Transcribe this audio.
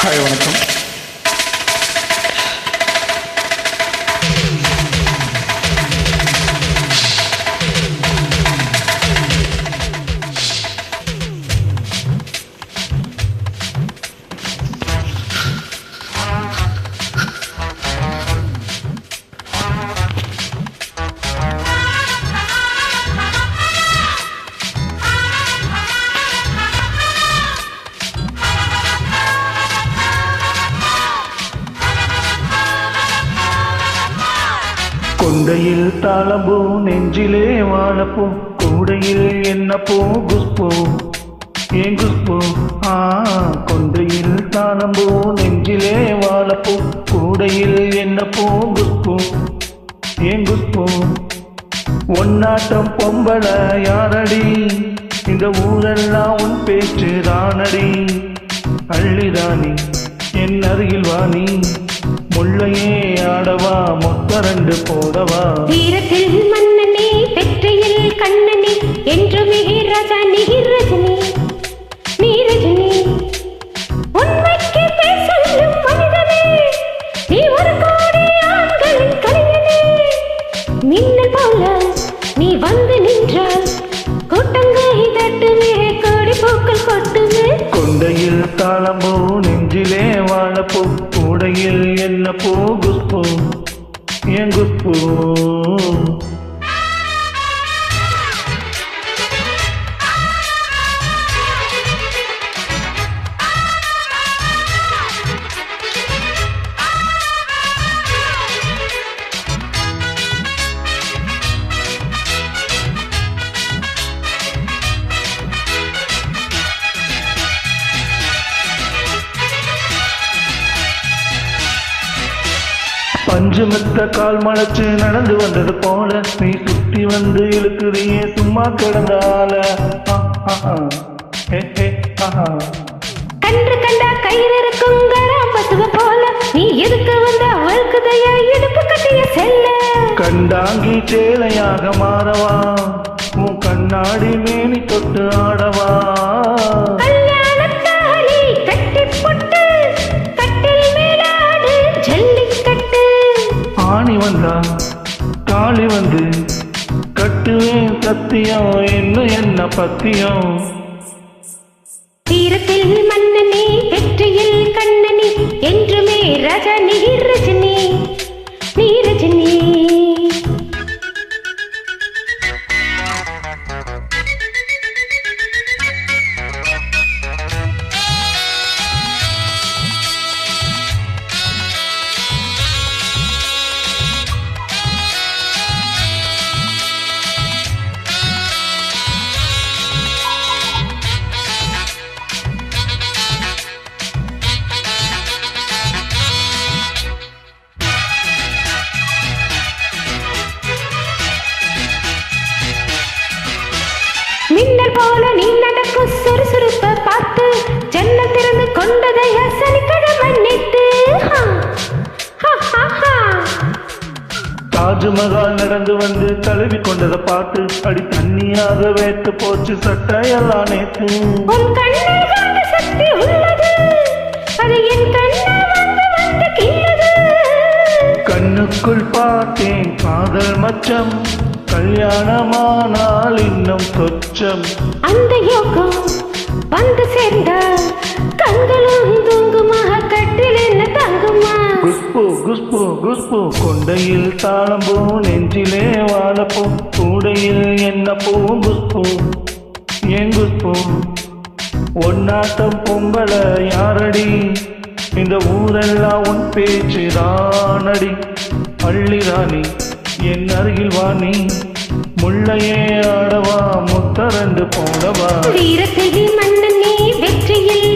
Hi வணக்கம். கொண்டையில் தாளம்பூ நெஞ்சிலே வாழப்பூ கூடையில் என்ன பூ குஷ்பூ ஏன் குஷ்பூ கொண்டையில் தாளம்பூ நெஞ்சிலே வாழப்பூ கூடையில் என்ன பூ குஷ்பூ ஏன் குஷ்பூ ஒன்னாட்டம் பொம்பள யாரடி இந்த ஊரெல்லாம் உன் பேச்சு ராணடி அள்ளிராணி என் அருகில் வாணி முள்ளையே ஆடவா மொத்தரண்டு போடவா வீரத்தில் மன்னனே வெற்றியில் கண்ணனே என்றுமே ராஜா நீரஜனி நீரஜனி உண்மைக்கு பேசும் மனிதனே நீ ஒரு கோடி ஆண்களின் கலைஞனே மின்னல் போல நீ வந்து நின்றால் கூட்டங்கை தட்டுவே கோடி பூக்கள் கொட்டுவே கொண்டையில் தாளம்பூ நெஞ்சிலே வாழப்பூ கூடையில் என்ன பூ குஷ்பூ ஏன் குஷ்பூ பஞ்சுமெத்த கால் மலைச்சு நடந்து வந்தது போல நீ சுத்தி வந்து இழுக்குறியே சும்மா கிடந்தால கன்று கண்டா கயிறு இருக்கும் பசுவ போல நீ எதுக்கு வந்த வழுக்குதையா இடுப்பு கட்டிய செல்ல கண்டாங்கி சேலையாக மாறவா உன் கண்ணாடி மேனி தொட்டு ஆடவா கல்யாணத்தாலி கட்டி பொட்டு கட்டில் மேலாடு ஜல்லிக்கட்டு ஆணி வந்தா காளி வந்து கட்டுவேன் சத்தியம் இன்னும் என்ன பத்தியம் வீரத்தில் மன்னனே வெற்றியில் கண்ணனே என்றுமே ராஜா நீரஜனி நீரஜனி மின்னல் போல நீ நடக்கும் சுறுசுறுப்ப பார்த்து ஜன்னல் திறந்து கொண்டதையா சனிக்கிழமை நேத்து தாஜ்மஹால் நடந்து வந்து தழுவி கொண்டதை பார்த்து அடி தண்ணியாக வேத்து போச்சு சட்டையெல்லாம் நேத்து உன் கண்ணில் காந்த சக்தி உள்ளது அது என் கண்ணை வந்து கிள்ளது கண்ணுக்குள் பார்த்தேன் காதல் மச்சம் கல்யாணமானால் இன்னும் சொச்சம் அந்த யோகம் வந்து சேர்ந்தால் கண்களும் தூங்குமா கட்டில் என்ன தங்குமா குஷ்பு குஷ்பு குஷ்பு கொண்டையில் தாளம்பூ நெஞ்சிலே வாழப்பூ கூடையில் என்ன பூ குஷ்பு ஏன் குஷ்பு ஒன்னாட்டம் பொம்பள யாரடி இந்த ஊரெல்லாம் உன் பேச்சு ராணடி அள்ளிராணி என் அருகில் வாணி முள்ளையே ஆடவா முத்தரண்டு போடவா வீரத்தில் மன்னனே வெற்றியில்